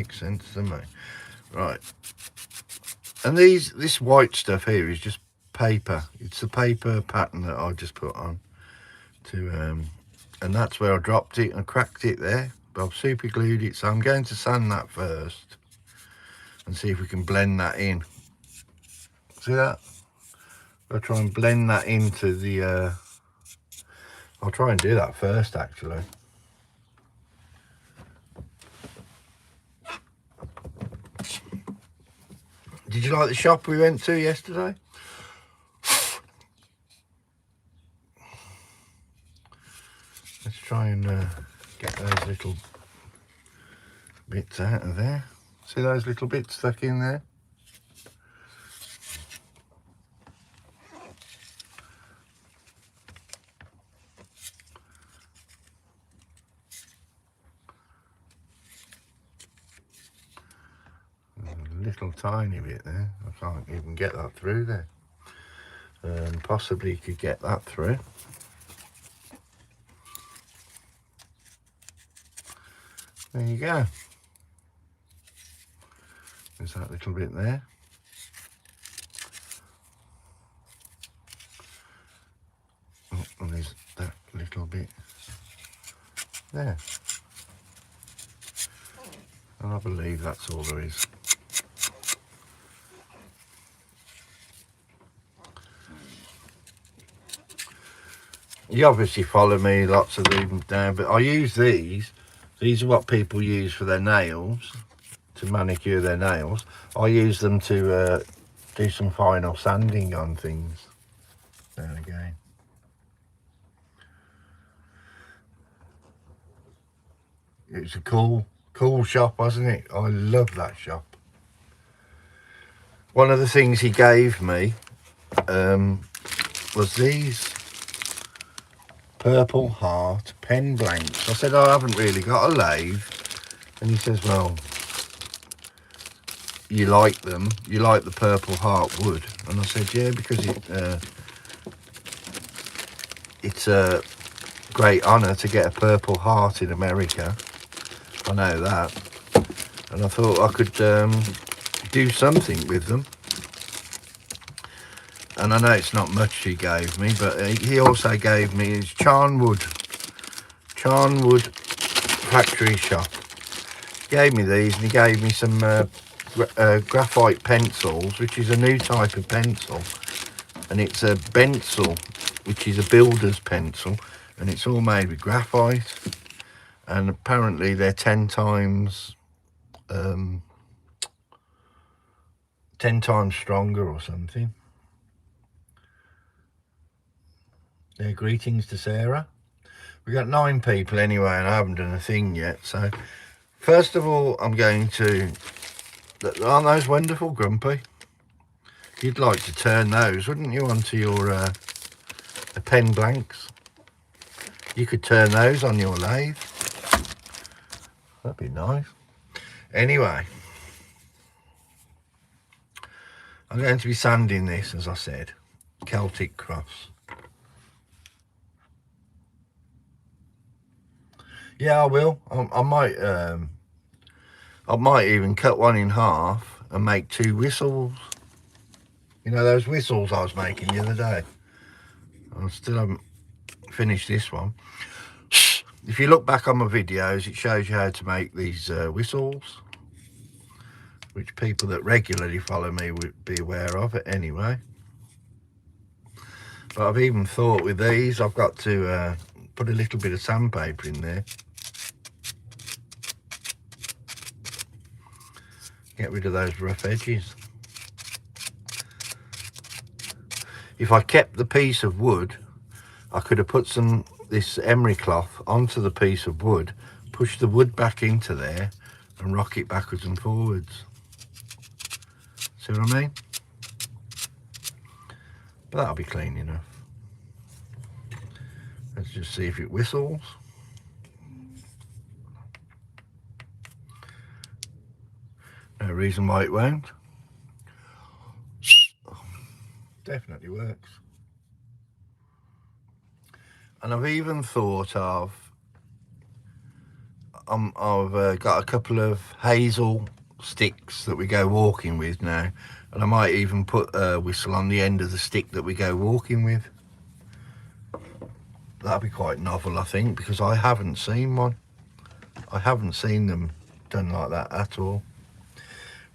Makes sense to me. Right. And this white stuff here is just paper. It's the paper pattern that I just put on to and that's where I dropped it and cracked it there. But I've super glued it, so I'm going to sand that first and see if we can blend that in. See that? I'll try and blend that into the I'll try and do that first actually. Did you like the shop we went to yesterday? Let's try and get those little bits out of there. See those little bits stuck in there? A little tiny bit there. I can't even get that through there. Possibly could get that through. There you go. There's that little bit there. Oh, and there's that little bit there. And I believe that's all there is. You obviously follow me, lots of them down, but I use these. These are what people use for their nails, to manicure their nails. I use them to do some final sanding on things. There again. It's a cool shop, wasn't it? I love that shop. One of the things he gave me was these Purple Heart pen blanks. I said, I haven't really got a lathe. And he says, well, you like them, you like the Purple Heart wood. And I said, yeah, because it's a great honour to get a Purple Heart in America. I know that. And I thought I could do something with them. And I know it's not much he gave me, but he also gave me his Charnwood factory shop. He gave me these, and he gave me some graphite pencils, which is a new type of pencil. And it's a pencil, which is a builder's pencil, and it's all made with graphite. And apparently they're 10 times stronger or something. Yeah, greetings to Sarah. We got 9 people anyway, and I haven't done a thing yet. So, first of all, I'm going to. Aren't those wonderful, Grumpy? You'd like to turn those, wouldn't you, onto your pen blanks? You could turn those on your lathe. That'd be nice. Anyway, I'm going to be sanding this, as I said, Celtic Cross. Yeah, I will. I might even cut one in half and make 2 whistles. You know those whistles I was making the other day? I still haven't finished this one. If you look back on my videos, it shows you how to make these whistles, which people that regularly follow me would be aware of it anyway. But I've even thought with these, I've got to put a little bit of sandpaper in there. Get rid of those rough edges. If I kept the piece of wood, I could have put this emery cloth onto the piece of wood, push the wood back into there and rock it backwards and forwards. See what I mean? But that'll be clean enough. Let's just see if it whistles. No reason why it won't. Definitely works. And I've even thought of, I've got a couple of hazel sticks that we go walking with now, and I might even put a whistle on the end of the stick that we go walking with. That'd be quite novel, I think, because I haven't seen one. I haven't seen them done like that at all.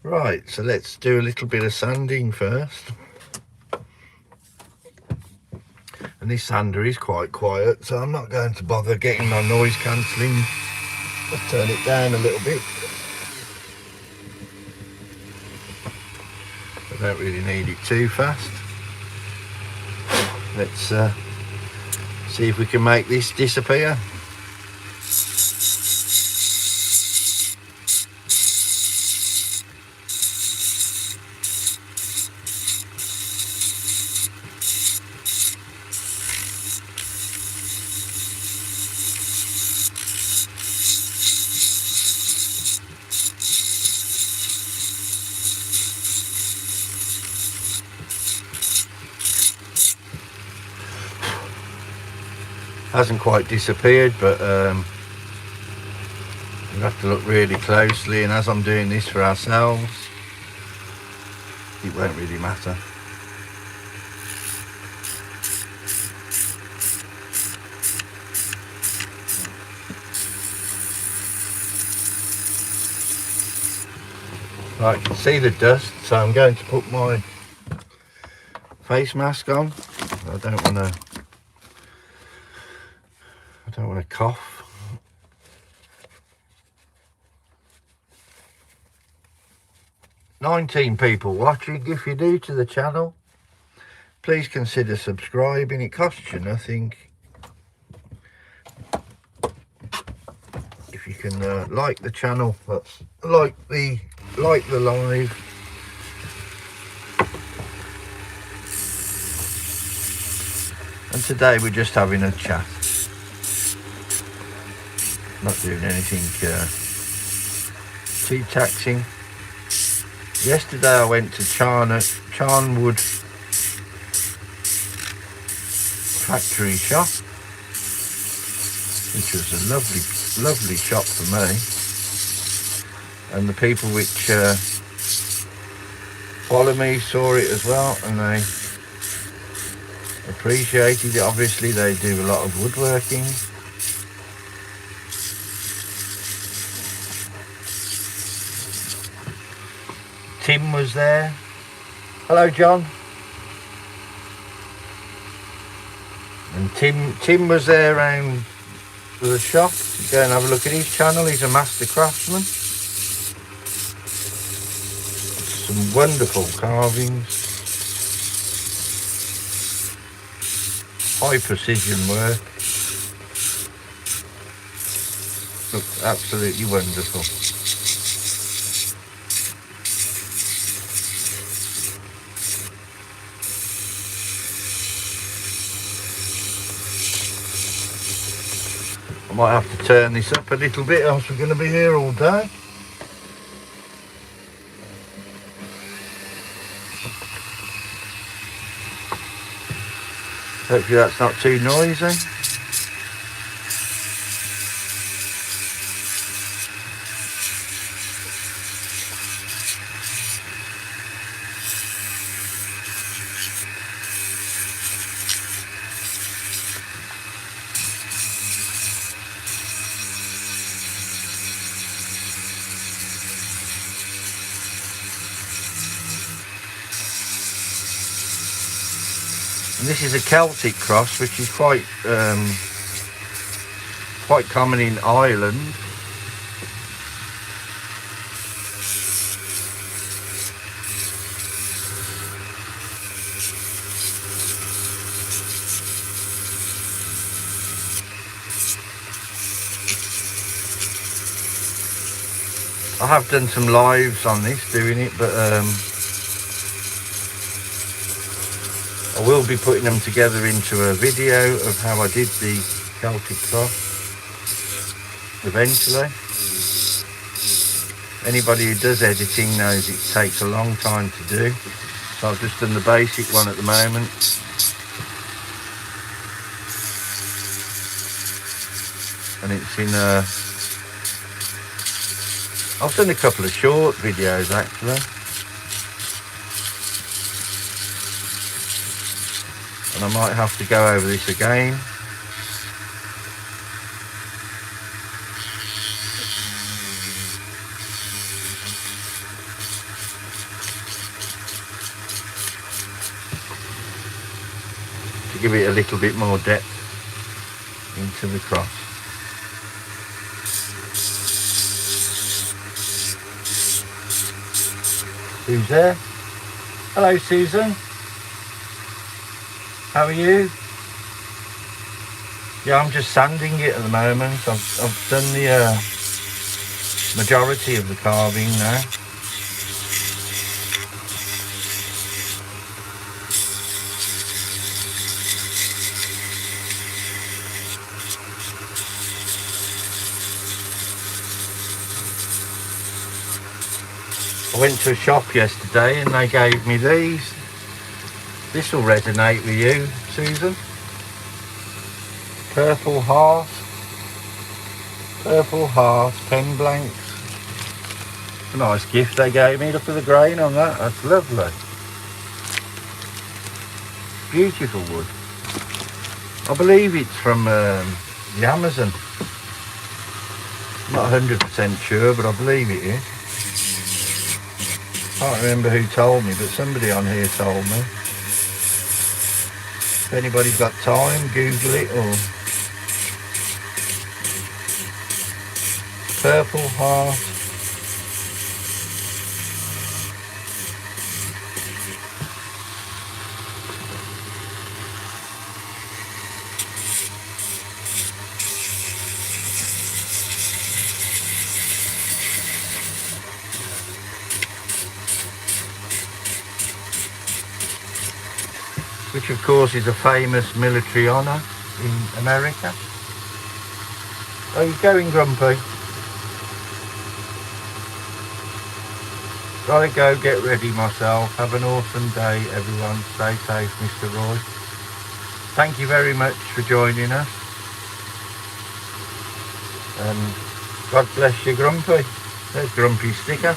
Right, so let's do a little bit of sanding first. And this sander is quite quiet, so I'm not going to bother getting my noise cancelling. Let's turn it down a little bit. I don't really need it too fast. Let's see if we can make this disappear. Hasn't quite disappeared, but we'll have to look really closely, and as I'm doing this for ourselves, it won't really matter. Right, I can see the dust, so I'm going to put my face mask on. I don't want to cough. "19 people watching. If you're new to the channel, please consider subscribing. It costs you nothing. If you can like the channel, that's like the live. And today we're just having a chat. Not doing anything too taxing. Yesterday I went to Charnwood factory shop, which was a lovely shop for me. And the people which follow me saw it as well, and they appreciated it. Obviously they do a lot of woodworking. Tim was there. Hello, John. And Tim was there around the shop. Go and have a look at his channel. He's a master craftsman. Some wonderful carvings. High precision work. Looks absolutely wonderful. I might have to turn this up a little bit, else we're going to be here all day. Hopefully that's not too noisy. And this is a Celtic cross, which is quite common in Ireland. I have done some lives on this doing it, but I will be putting them together into a video of how I did the Celtic cross eventually. Anybody who does editing knows it takes a long time to do, so I've just done the basic one at the moment. And it's in I've done a couple of short videos actually, and I might have to go over this again. To give it a little bit more depth into the cross. Who's there? Hello Susan. How are you? Yeah, I'm just sanding it at the moment. I've done the majority of the carving now. I went to a shop yesterday and they gave me these. This will resonate with you, Susan. Purple heart pen blanks. It's a nice gift they gave me. Look at the grain on that, that's lovely. Beautiful wood. I believe it's from the Amazon. Not 100% sure, but I believe it is. Can't remember who told me, but somebody on here told me. If anybody's got time, Google it, or purple heart. Which of course is a famous military honour in America. Are you going, Grumpy? Gotta go get ready myself. Have an awesome day everyone. Stay safe, Mr. Roy. Thank you very much for joining us. And God bless you, Grumpy. There's Grumpy's sticker.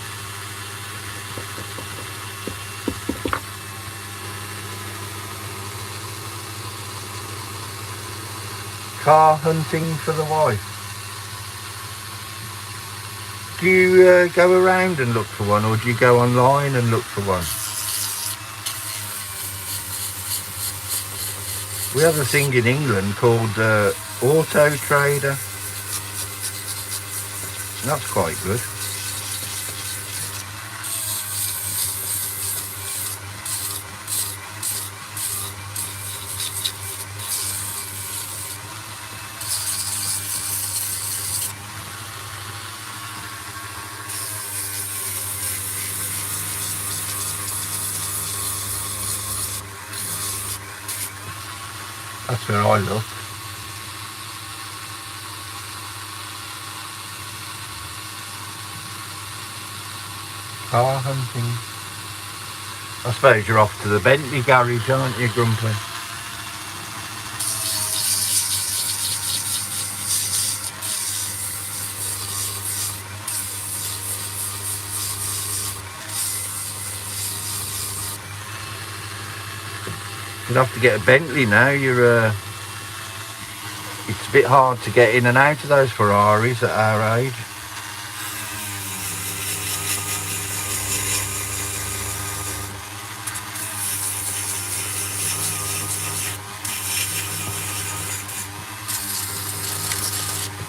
Car hunting for the wife. Do you go around and look for one, or do you go online and look for one? We have a thing in England called Auto Trader. That's quite good. That's where I look. Car hunting. I suppose you're off to the Bentley garage, aren't you, Grumpy? You'd have to get a Bentley now. It's a bit hard to get in and out of those Ferraris at our age.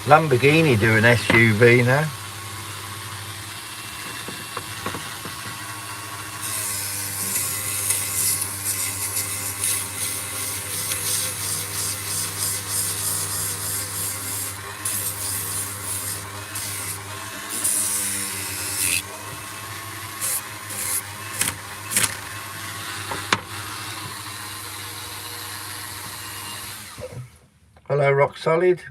Lamborghini do an SUV now. Hello, Rock Solid.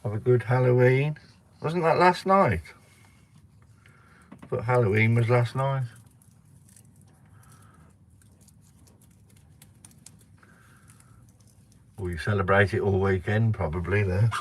Have a good Halloween. Wasn't that last night? I thought Halloween was last night. Well, you celebrate it all weekend, probably, there.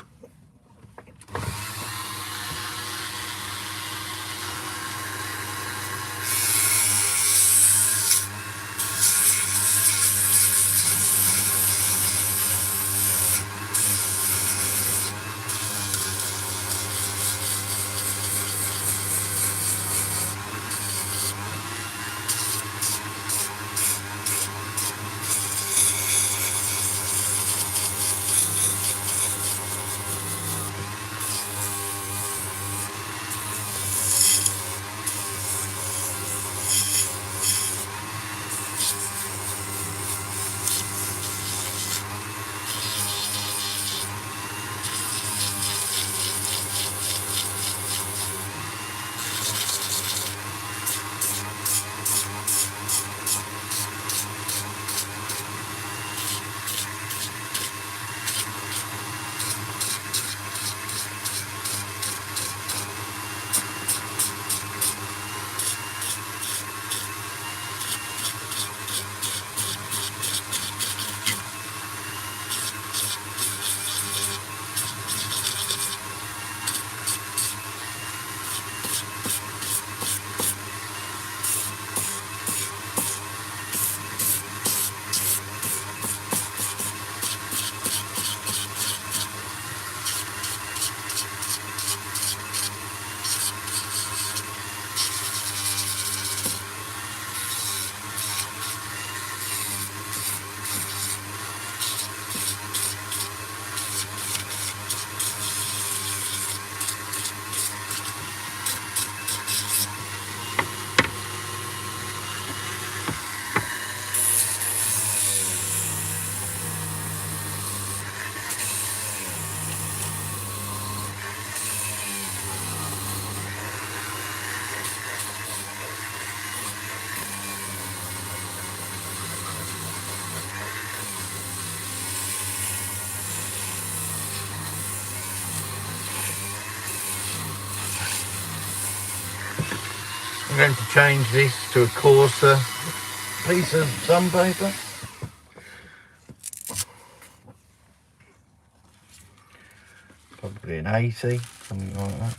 going to change this to a coarser piece of sandpaper. Probably an 80, something like that.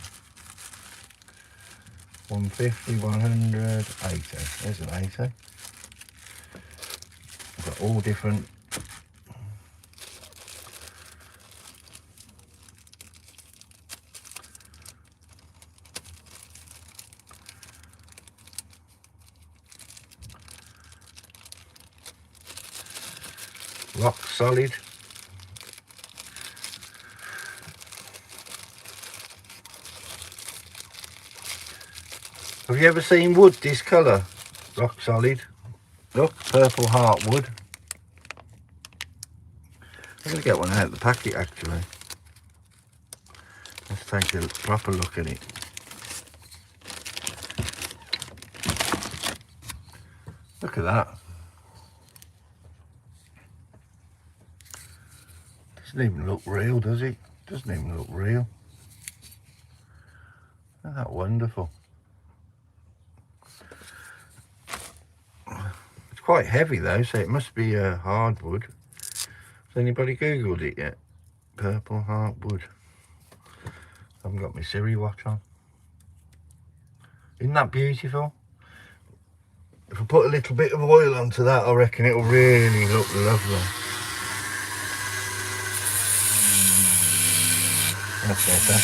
150, 100, 80. There's an 80. I've got all different rock solid. Have you ever seen wood this colour? Rock solid. Look, purple heart wood. I'm going to get one out of the packet actually. Let's take a proper look at it. Look at that. Doesn't even look real, does it? Doesn't even look real. Isn't that wonderful? It's quite heavy though, so it must be a hardwood. Has anybody Googled it yet? Purple heartwood. I haven't got my Siri watch on. Isn't that beautiful? If I put a little bit of oil onto that, I reckon it'll really look lovely. That's better.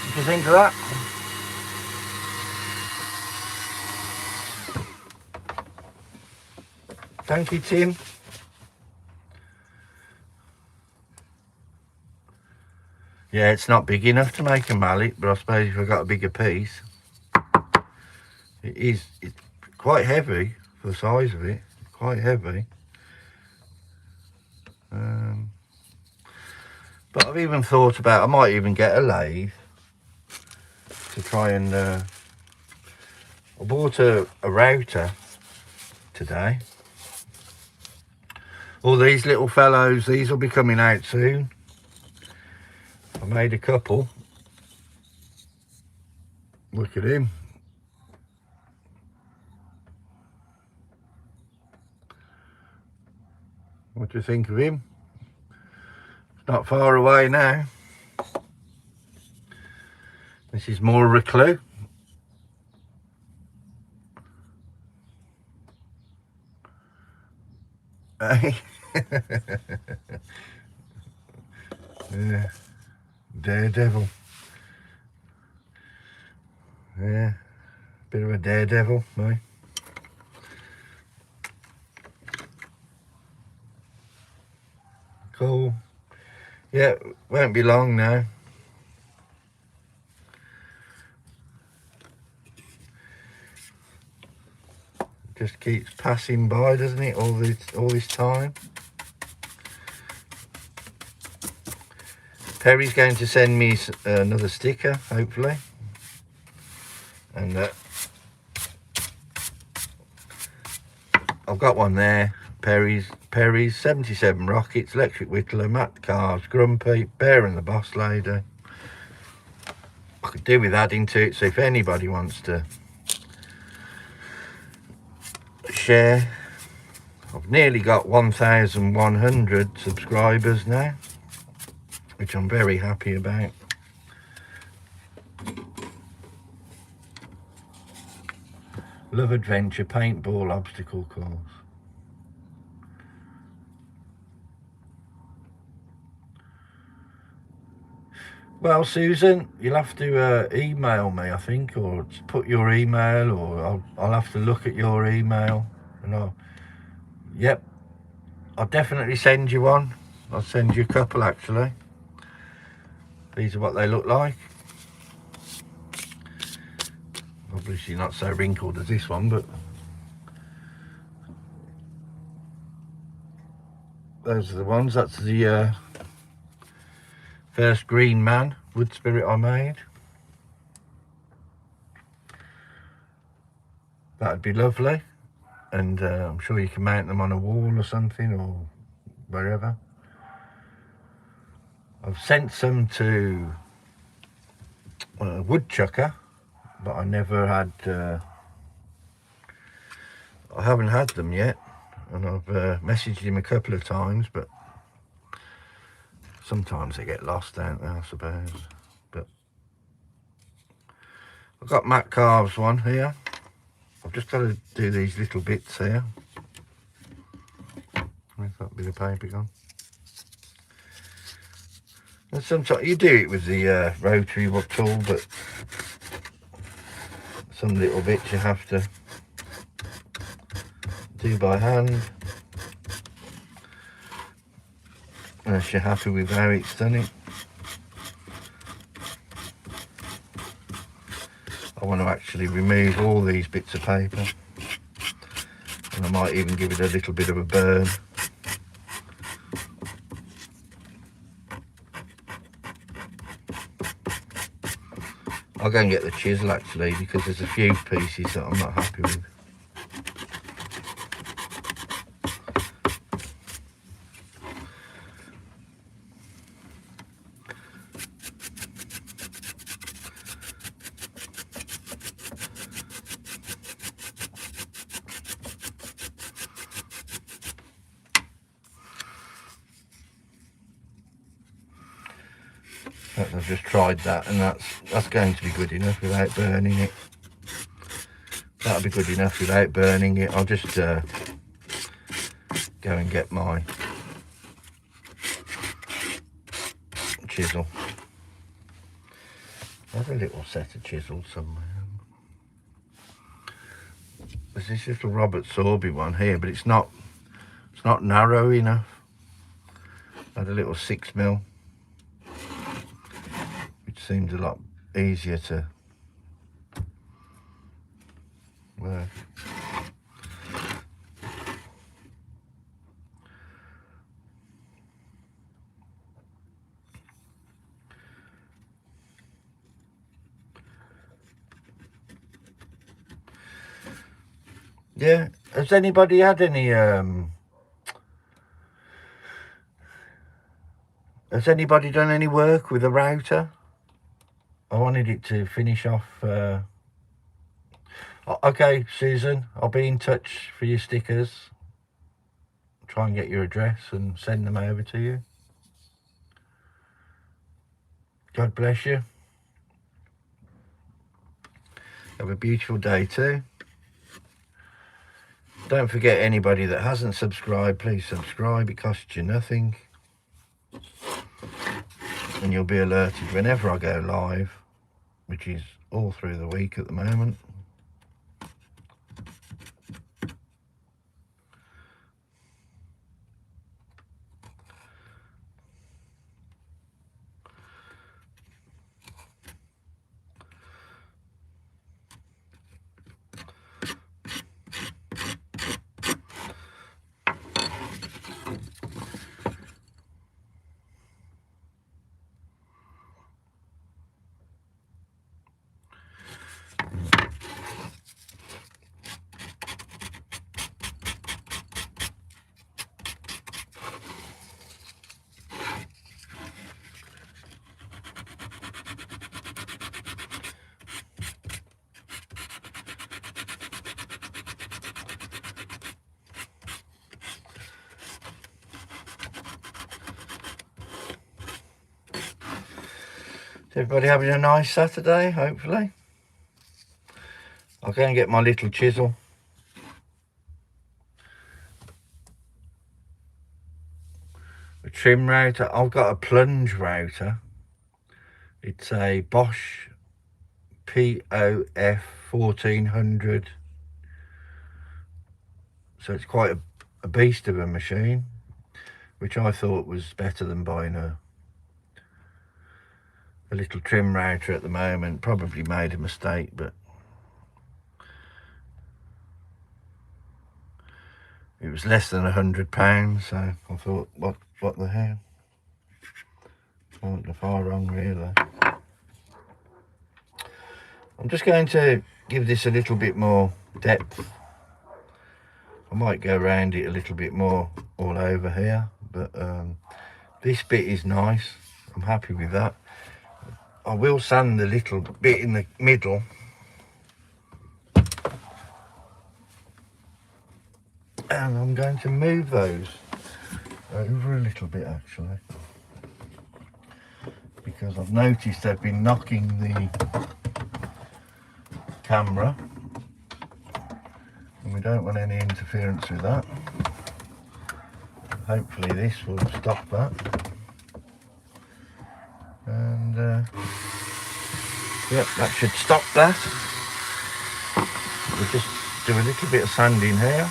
What do you think of that? Thank you, Tim. Yeah, it's not big enough to make a mallet, but I suppose if I got a bigger piece, it's quite heavy for the size of it. Quite heavy. But I've even thought about, I might even get a lathe to try and I bought a router today. All these little fellows, these will be coming out soon. I made a couple. Look at him. What do you think of him? It's not far away now. This is more of a clue. Hey. Yeah. Daredevil. Yeah. Bit of a daredevil, right? Cool. Yeah, won't be long now. Just keeps passing by, doesn't it? All this time. Perry's going to send me another sticker, hopefully, and I've got one there. Perry's 77 Rockets, Electric Whittler, Matt Carves, Grumpy, Bear and the Boss Lady. I could do with adding to it, so if anybody wants to share, I've nearly got 1,100 subscribers now, which I'm very happy about. Love Adventure Paintball Obstacle Course. Well, Susan, you'll have to email me, I think, or put your email, or I'll have to look at your email, and yep, I'll definitely send you one. I'll send you a couple, actually. These are what they look like. Obviously not so wrinkled as this one, but those are the ones. That's the first Green Man wood spirit I made. That'd be lovely, and I'm sure you can mount them on a wall or something, or wherever. I've sent some to Woodchucker, but I never had, I haven't had them yet, and I've messaged him a couple of times, but sometimes they get lost, don't they, I suppose. But I've got Matt Carves one here. I've just got to do these little bits here. Where's that bit of paper gone? And sometimes you do it with the rotary tool, but some little bits you have to do by hand, unless you're happy with how it's done it. I want to actually remove all these bits of paper, and I might even give it a little bit of a burn. I'll go and get the chisel actually, because there's a few pieces that I'm not happy with. I've just tried that, and that's going to be good enough without burning it. That'll be good enough without burning it. I'll just go and get my chisel. I have a little set of chisels somewhere. There's this little Robert Sorby one here, but it's not narrow enough. I had a little 6mm, which seemed a lot easier to work. Yeah, has anybody had any has anybody done any work with a router? I wanted it to finish off. Okay, Susan, I'll be in touch for your stickers. Try and get your address and send them over to you. God bless you. Have a beautiful day too. Don't forget, anybody that hasn't subscribed, please subscribe. It costs you nothing, and you'll be alerted whenever I go live, which is all through the week at the moment. Is everybody having a nice Saturday, hopefully? I'll go and get my little chisel. A trim router. I've got a plunge router. It's a Bosch POF 1400. So it's quite a beast of a machine, which I thought was better than buying a little trim router at the moment. Probably made a mistake, but it was less than £100, so I thought, what the hell? I wasn't far wrong, really. I'm just going to give this a little bit more depth. I might go around it a little bit more all over here, but this bit is nice. I'm happy with that. I will sand the little bit in the middle. And I'm going to move those over a little bit, actually, because I've noticed they've been knocking the camera, and we don't want any interference with that. Hopefully this will stop that. And yep, that should stop that. We'll just do a little bit of sanding here.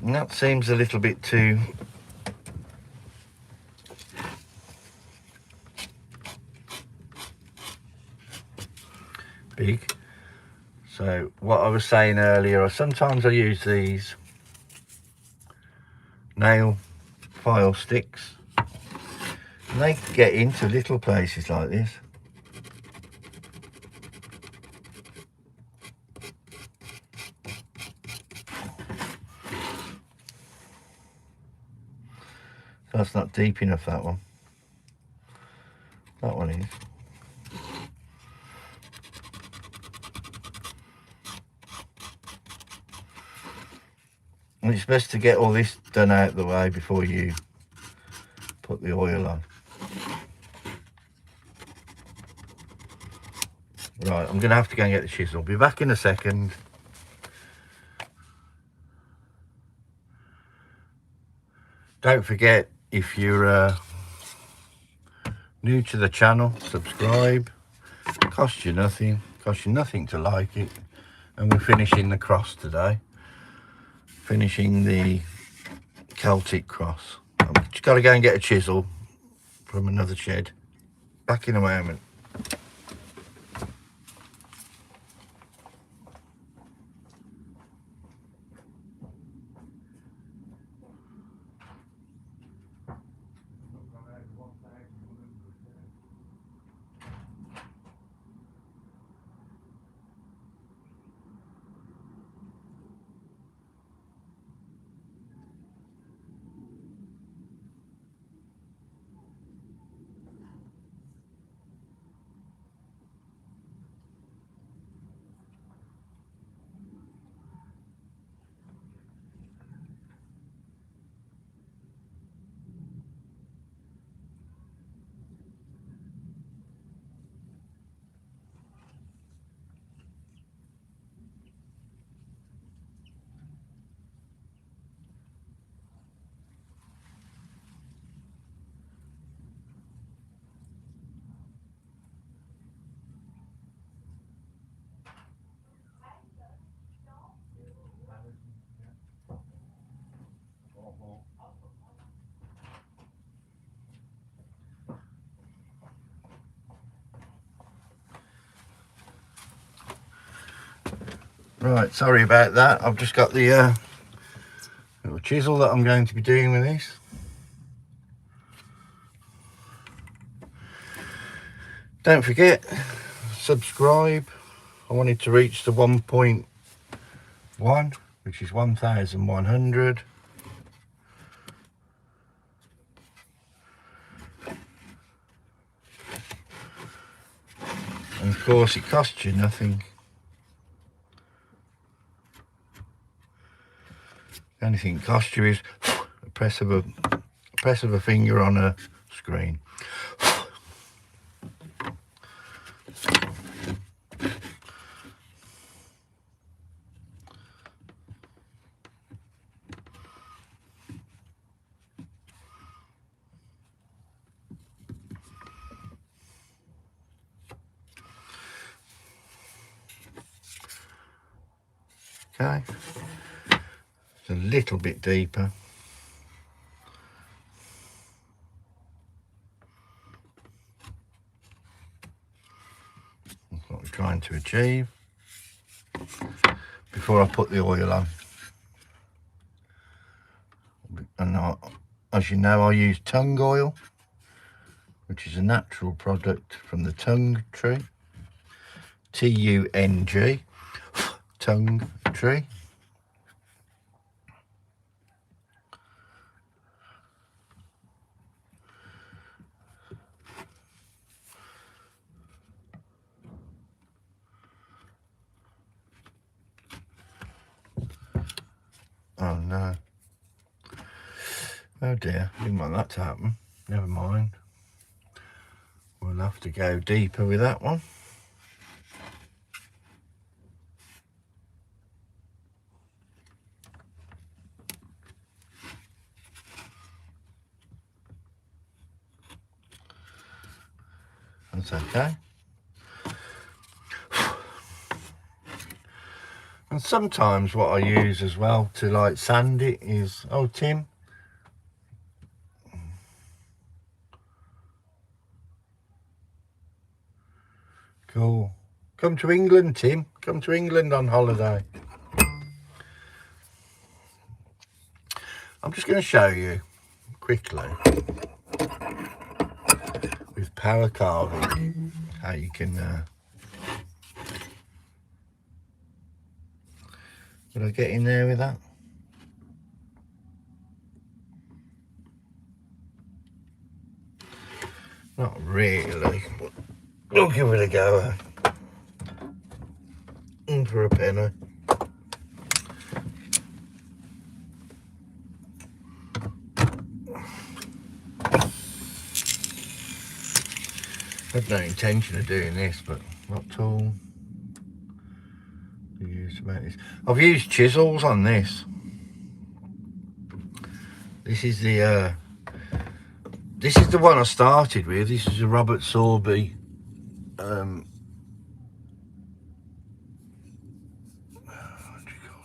And that seems a little bit too big. So what I was saying earlier, sometimes I use these nail file sticks, and they get into little places like this. That's not deep enough, that one. That one is. And it's best to get all this done out of the way before you put the oil on. Right, I'm going to have to go and get the chisel. I'll be back in a second. Don't forget, if you're new to the channel, subscribe. Costs you nothing to like it. And we're finishing the cross today, finishing the Celtic cross. I've just got to go and get a chisel from another shed. Back in a moment. Right, sorry about that. I've just got the little chisel that I'm going to be doing with this. Don't forget, subscribe. I wanted to reach the 1.1, which is 1,100. And of course it costs you nothing. The only thing it costs you is a press of a finger on a screen. Okay, it's a little bit deeper. That's what we're trying to achieve before I put the oil on. And as you know, I use tung oil, which is a natural product from the tung tree. T-U-N-G, tung tree. Oh no. Oh dear, didn't want that to happen. Never mind. We'll have to go deeper with that one. That's okay. And sometimes what I use as well to like sand it is, oh Tim, cool. Come to England, Tim. Come to England on holiday. I'm just going to show you quickly with power carving how you can did I get in there with that? Not really, but we'll give it a go. For a penny. I had no intention of doing this, but what tool do you use to make this? I've used chisels on this. This is the one I started with. This is a Robert Sorby what do you call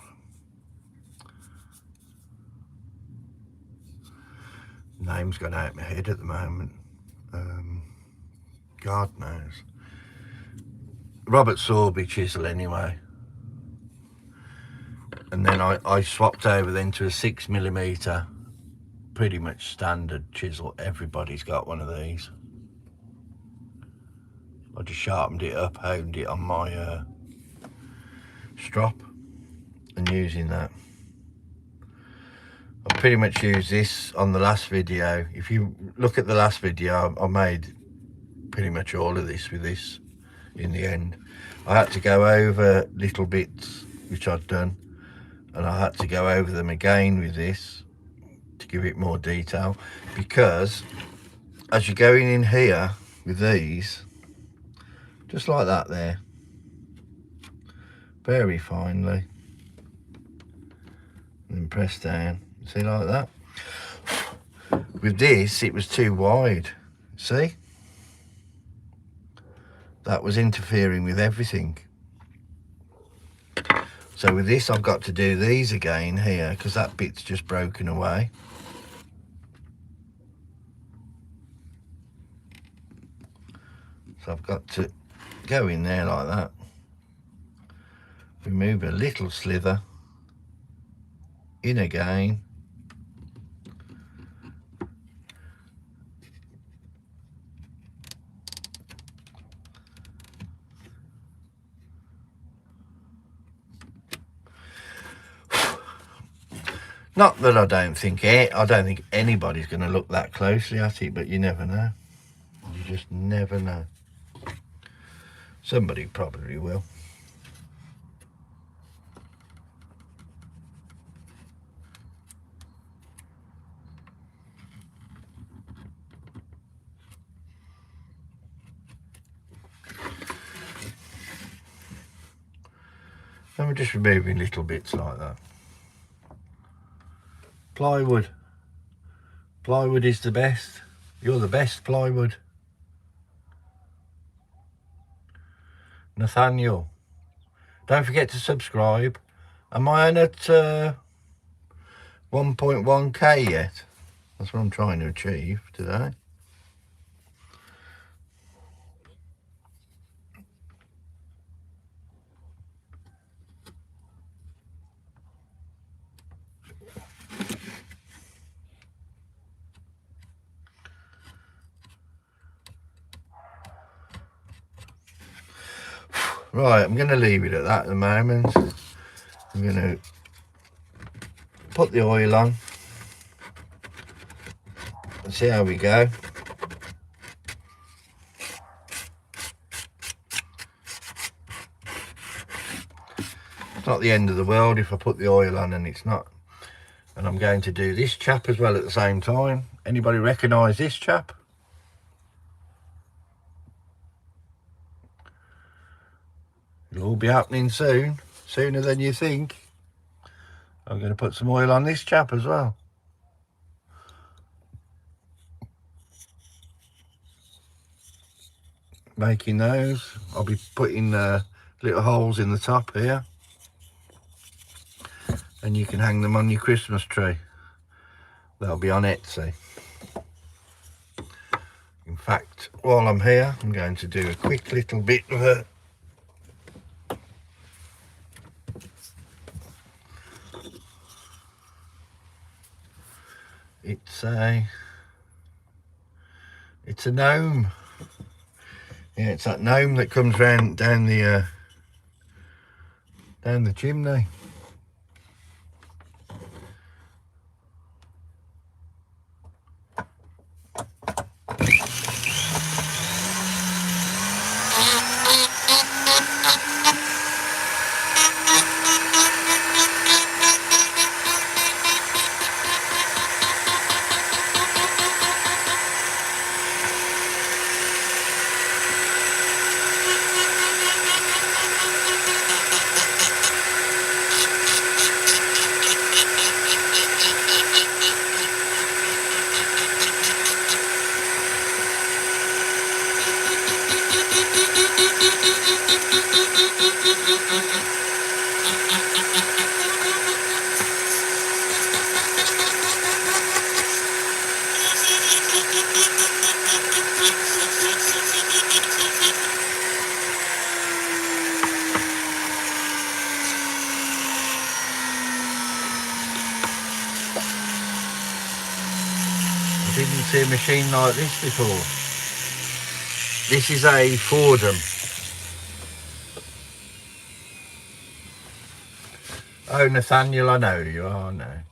them? Name's gone out of my head at the moment. God knows. Robert Sorby chisel anyway. And then I swapped over then to a 6mm, pretty much standard chisel. Everybody's got one of these. I just sharpened it up, honed it on my strop, and using that. I pretty much used this on the last video. If you look at the last video, I made pretty much all of this with this in the end. I had to go over little bits which I'd done, and I had to go over them again with this to give it more detail, because as you're going in here with these, just like that there, very finely, and press down, see, like that. With this it was too wide, see, that was interfering with everything. So with this I've got to do these again here, because that bit's just broken away. So I've got to go in there like that remove a little slither, in again, not that I don't think anybody's going to look that closely at it, but you never know. You just never know. Somebody probably will. And we're just removing little bits like that. Plywood. Plywood is the best. You're the best, plywood. Nathaniel. Don't forget to subscribe. Am I on at 1.1k yet? That's what I'm trying to achieve today. Right, I'm going to leave it at that at the moment. I'm going to put the oil on and see how we go. It's not the end of the world if I put the oil on and it's not. And I'm going to do this chap as well at the same time. Anybody recognise this chap? It'll all be happening soon, sooner than you think. I'm going to put some oil on this chap as well. Making those. I'll be putting little holes in the top here. And you can hang them on your Christmas tree. They'll be on Etsy. In fact, while I'm here, I'm going to do a quick little bit of a it's a gnome. Yeah, it's that gnome that comes round down the chimney. I didn't see a machine like this before. This is a Fordham. Oh, Nathaniel, I know who you are now.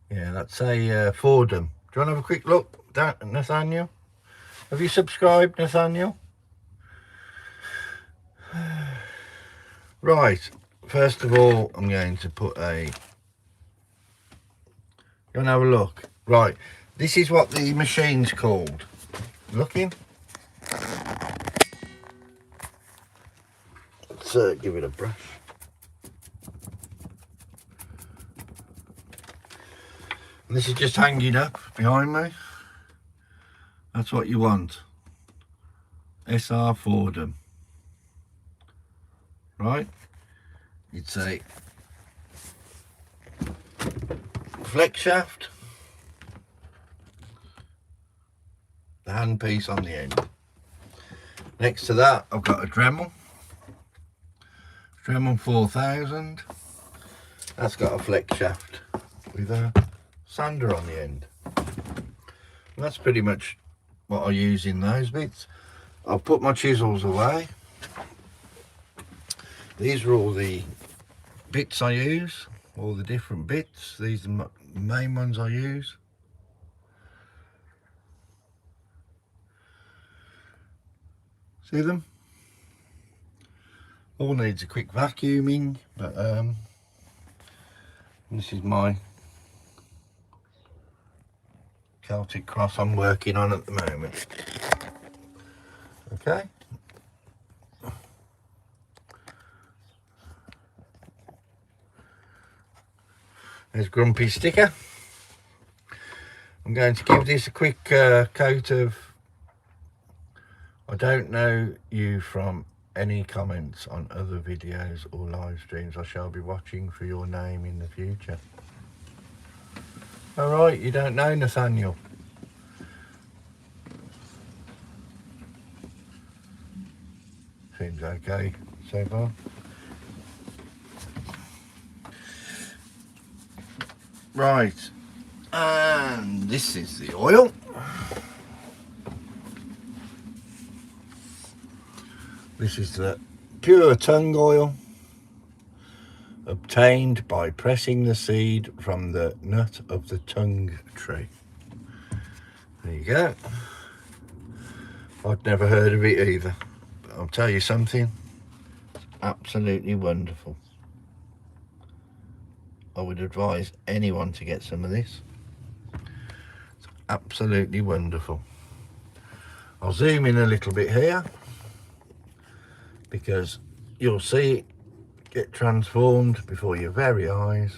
Yeah, that's a Fordham. Do you want to have a quick look, Nathaniel? Have you subscribed, Nathaniel? Right, first of all, I'm going to put a... You want to have a look? Right, this is what the machine's called. Looking? Let's give it a brush. And this is just hanging up behind me. That's what you want. SR Fordham. Right? You'd say flex shaft, the handpiece on the end. Next to that, I've got a Dremel. Dremel 4000. That's got a flex shaft with a sander on the end. And that's pretty much what I use in those bits. I'll put my chisels away. These are all the bits I use, all the different bits. These are the main ones I use. See them? All needs a quick vacuuming, but this is my Celtic cross I'm working on at the moment. Okay. There's Grumpy sticker. I'm going to give this a quick coat of, I don't know you from any comments on other videos or live streams. I shall be watching for your name in the future. Alright, you don't know Nathaniel. Seems okay so far. Right, and this is the oil. This is the pure tung oil, obtained by pressing the seed from the nut of the tung tree. There you go. I'd never heard of it either, but I'll tell you something, it's absolutely wonderful. I would advise anyone to get some of this. It's absolutely wonderful. I'll zoom in a little bit here because you'll see it get transformed before your very eyes.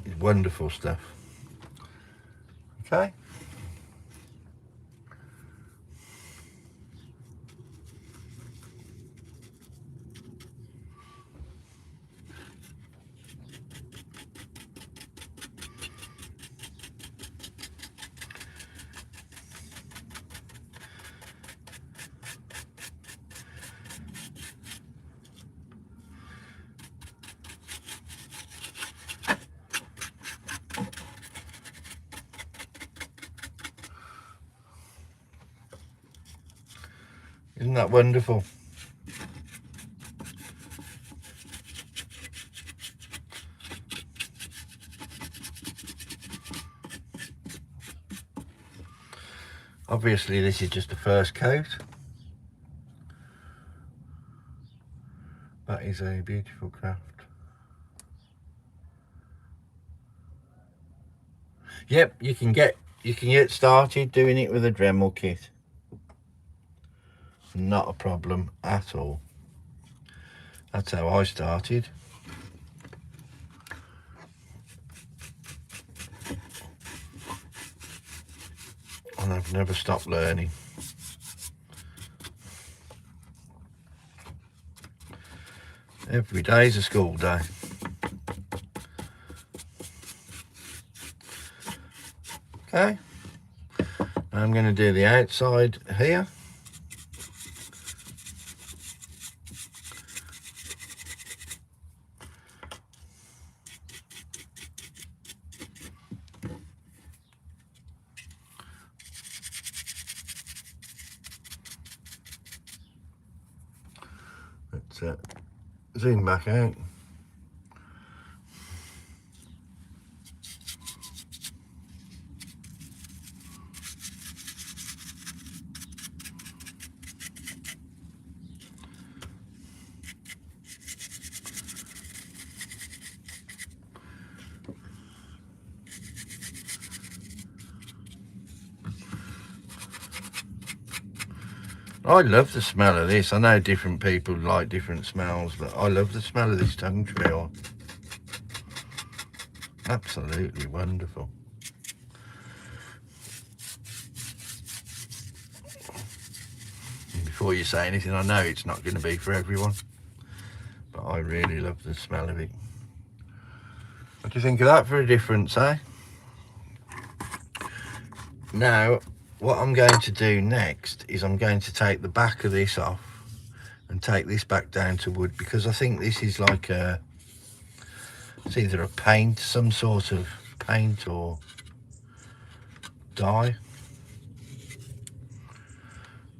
It's wonderful stuff. Okay. Isn't that wonderful? Obviously this is just the first coat. That is a beautiful craft. Yep, you can get started doing it with a Dremel kit. Not a problem at all. That's how I started. And I've never stopped learning. Every day's a school day. Okay. Now I'm going to do the outside here. Let's zoom back out. I love the smell of this. I know different people like different smells, but I love the smell of this tung tree oil. Absolutely wonderful. And before you say anything, I know it's not going to be for everyone, but I really love the smell of it. What do you think of that for a difference, eh? Now, what I'm going to do next is I'm going to take the back of this off and take this back down to wood, because I think this is like it's either a paint, some sort of paint or dye,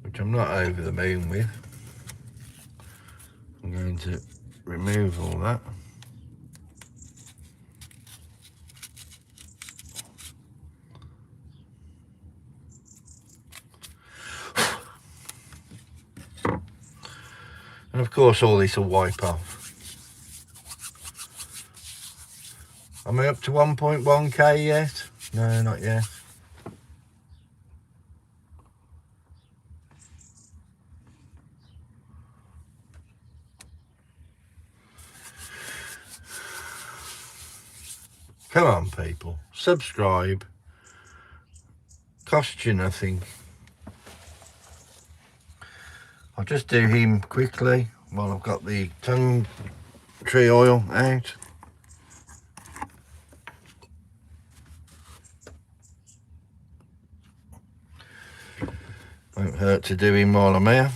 which I'm not over the moon with. I'm going to remove all that. And of course all this will wipe off. Am I up to 1.1k yet? No, not yet. Come on people, subscribe, cost you nothing. I'll just do him quickly while I've got the tung tree oil out. Won't hurt to do him while I'm here.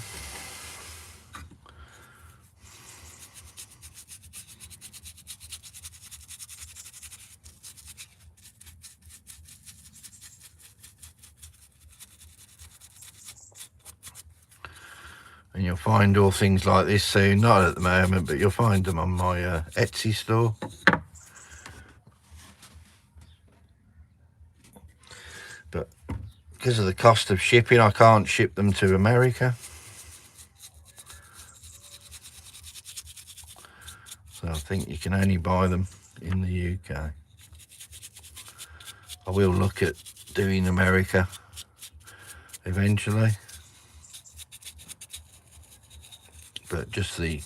And you'll find all things like this soon, not at the moment, but you'll find them on my Etsy store. But because of the cost of shipping, I can't ship them to America. So I think you can only buy them in the UK. I will look at doing America eventually, but just the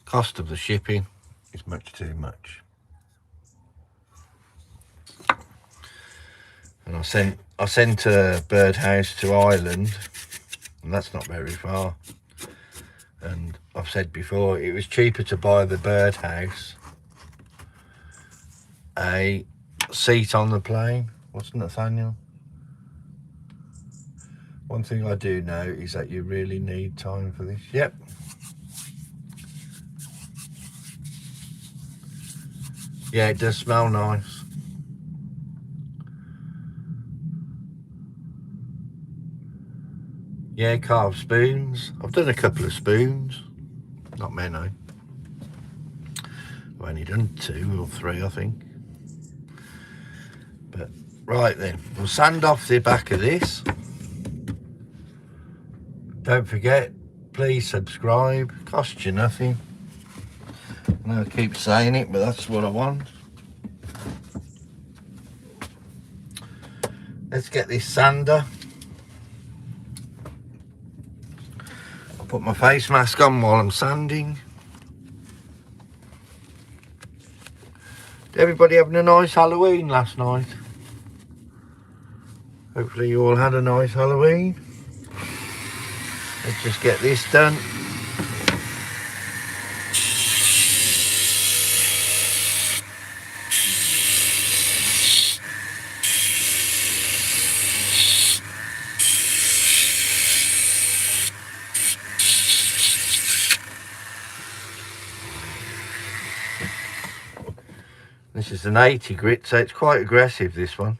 cost of the shipping is much too much. And I sent a birdhouse to Ireland, and that's not very far. And I've said before, it was cheaper to buy the birdhouse a seat on the plane. What's Nathaniel? One thing I do know is that you really need time for this. Yep. Yeah, it does smell nice. Yeah, carved spoons. I've done a couple of spoons, not many. I've only done 2 or 3, I think. But right then, we'll sand off the back of this. Don't forget, please subscribe, costs you nothing. I know I keep saying it, but that's what I want. Let's get this sander. I'll put my face mask on while I'm sanding. Did everybody having a nice Halloween last night? Hopefully you all had a nice Halloween. Let's just get this done. This is an 80 grit, so it's quite aggressive, this one.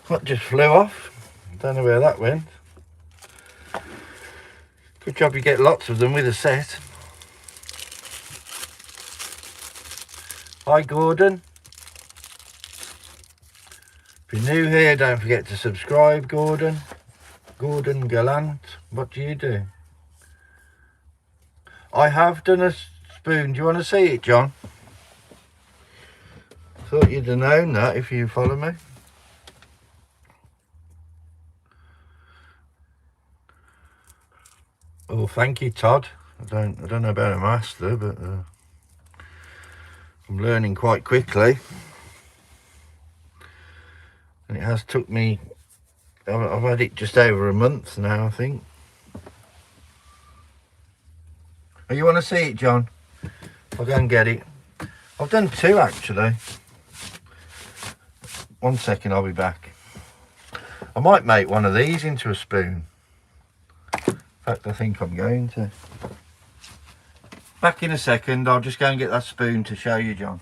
That just flew off. Don't know where that went. Good job you get lots of them with a set. Hi Gordon. If you're new here, don't forget to subscribe, Gordon. Gordon Gallant, what do you do? I have done a spoon. Do you want to see it, John? Thought you'd have known that if you follow me. Oh, thank you, Todd. I don't know about a master, but I'm learning quite quickly. And it has took me, I've had it just over a month now, I think. Oh, you want to see it, John? I'll go and get it. I've done two, actually. 1 second, I'll be back. I might make one of these into a spoon. In fact, I think I'm going to. Back in a second, I'll just go and get that spoon to show you, John.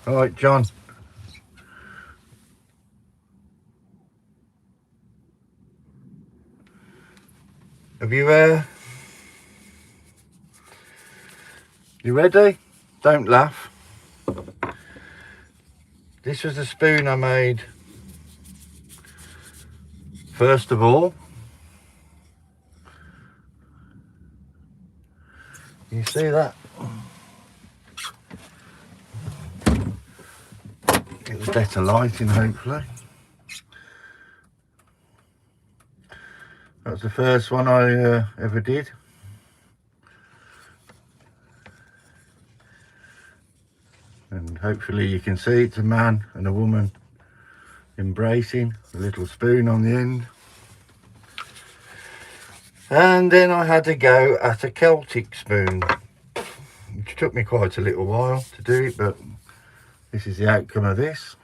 All right, John. Have you you ready? Don't laugh. This was the spoon I made first of all. You see that? Get the better lighting, hopefully. That was the first one I ever did. And hopefully you can see it's a man and a woman embracing, a little spoon on the end. And then I had to go at a Celtic spoon, which took me quite a little while to do it, but this is the outcome of this.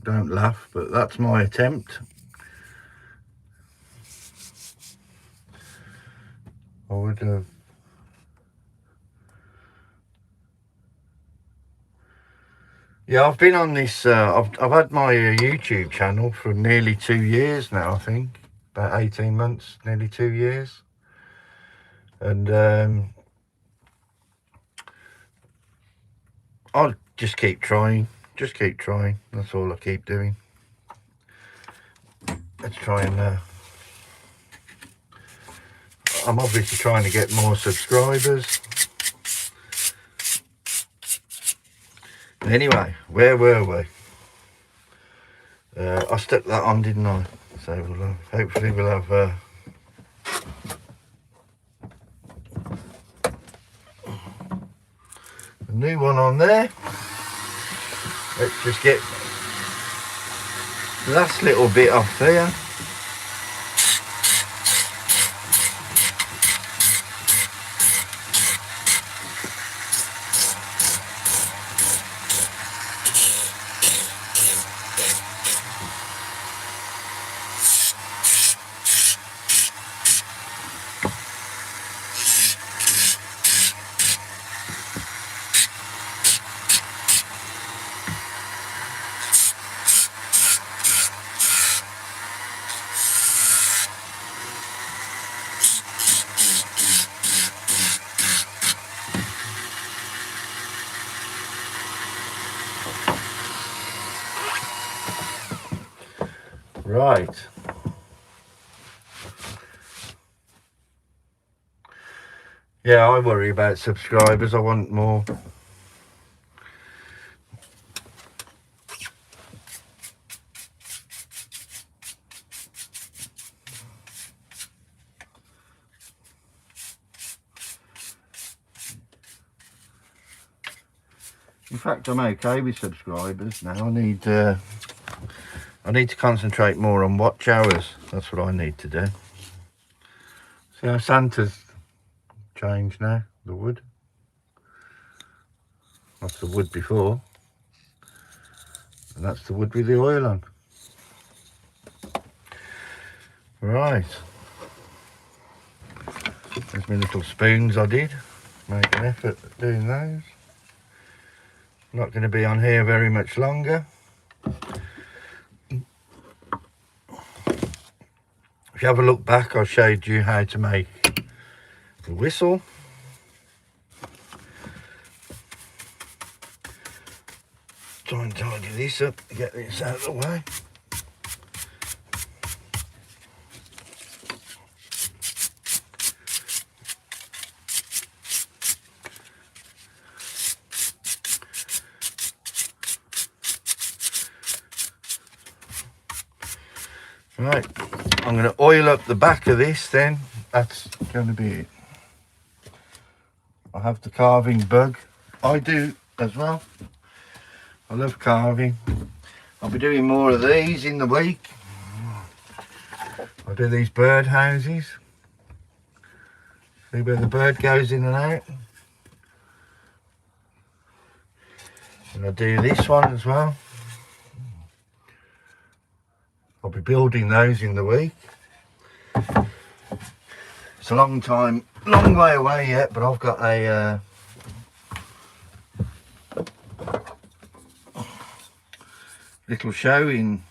Don't laugh, but that's my attempt. I would have. Yeah, I've been on this. I've had my YouTube channel for nearly 2 years now. I think about 18 months, nearly 2 years, and I'll just keep trying. Just keep trying. That's all I keep doing. Let's try and. I'm obviously trying to get more subscribers. Anyway, where were we? I stuck that on, didn't I? So we'll hopefully we'll have a new one on there. Let's just get the last little bit off there. Right. Yeah, I worry about subscribers. I want more. In fact, I'm okay with subscribers now. I need to concentrate more on watch hours. That's what I need to do. See how Santa's changed now, the wood. That's the wood before. And that's the wood with the oil on. Right. There's my little spoons I did. Make an effort at doing those. Not going to be on here very much longer. If you have a look back, I showed you how to make the whistle. Try and tidy this up to get this out of the way. Right, I'm going to oil up the back of this then. That's going to be it. I have the carving bug. I do as well. I love carving. I'll be doing more of these in the week. I do these bird houses. See where the bird goes in and out. And I do this one as well. I'll be building those in the week. It's a long way away yet, but I've got a little show in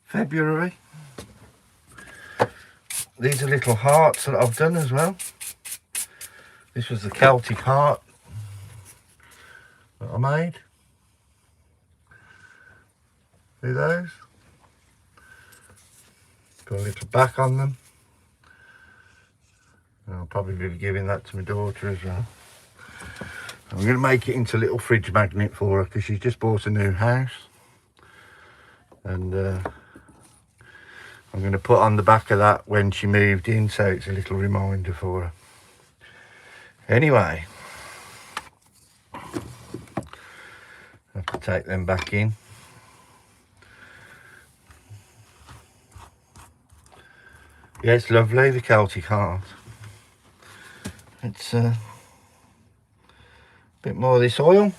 February. These are little hearts that I've done as well. This was the Celtic heart that I made. See those? Got a little back on them. I'll probably be giving that to my daughter as well. I'm going to make it into a little fridge magnet for her because she's just bought a new house. And I'm going to put on the back of that when she moved in, so it's a little reminder for her. Anyway, I have to take them back in. Yeah, it's lovely, the Celtic heart. It's a bit more of this oil.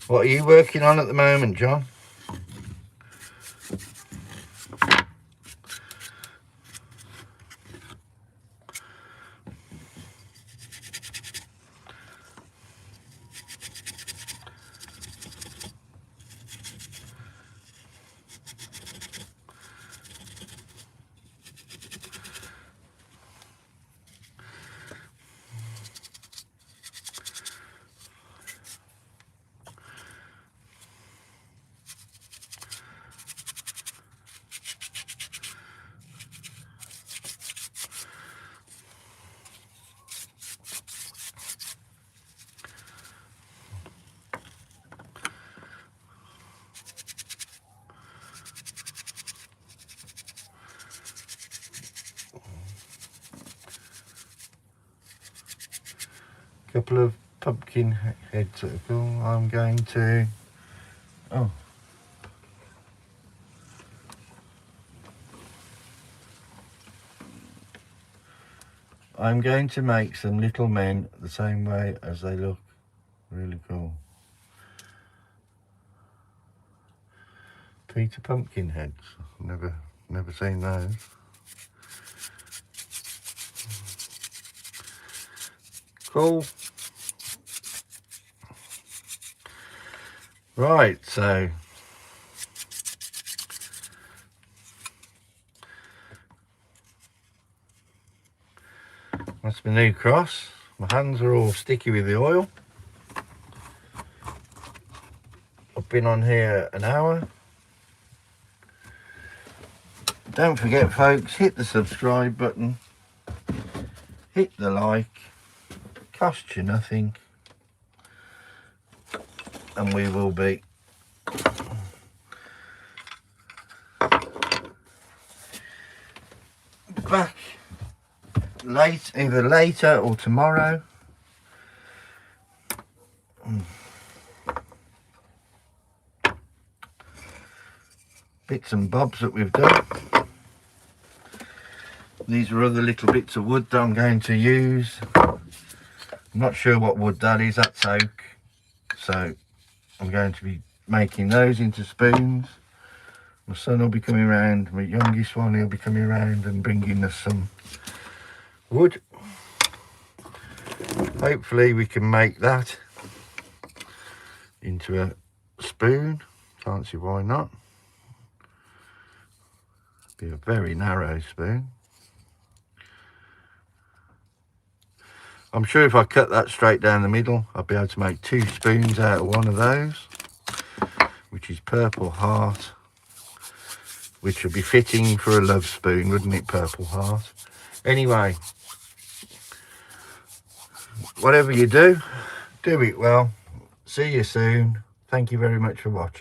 What are you working on at the moment, John? Couple of pumpkin heads that are cool. I'm going to I'm going to make some little men the same way as they look. Really cool. Peter pumpkin heads. Never seen those. Cool. Right, so that's my new cross. My hands are all sticky with the oil. been on here an hour. Don't forget, folks, hit the subscribe button, hit the like, costs you nothing, and we will be back either later or tomorrow. Bits and bobs that we've done. These are other little bits of wood that I'm going to use. I'm not sure what wood that is. That's oak, so I'm going to be making those into spoons. My son will be coming around, my youngest one, he'll be coming around and bringing us some wood. Hopefully we can make that into a spoon. Can't see why not. Be a very narrow spoon. I'm sure if I cut that straight down the middle, I'll be able to make 2 spoons out of one of those, which is Purple Heart, which would be fitting for a love spoon, wouldn't it, Purple Heart? Anyway, whatever you do, do it well. See you soon. Thank you very much for watching.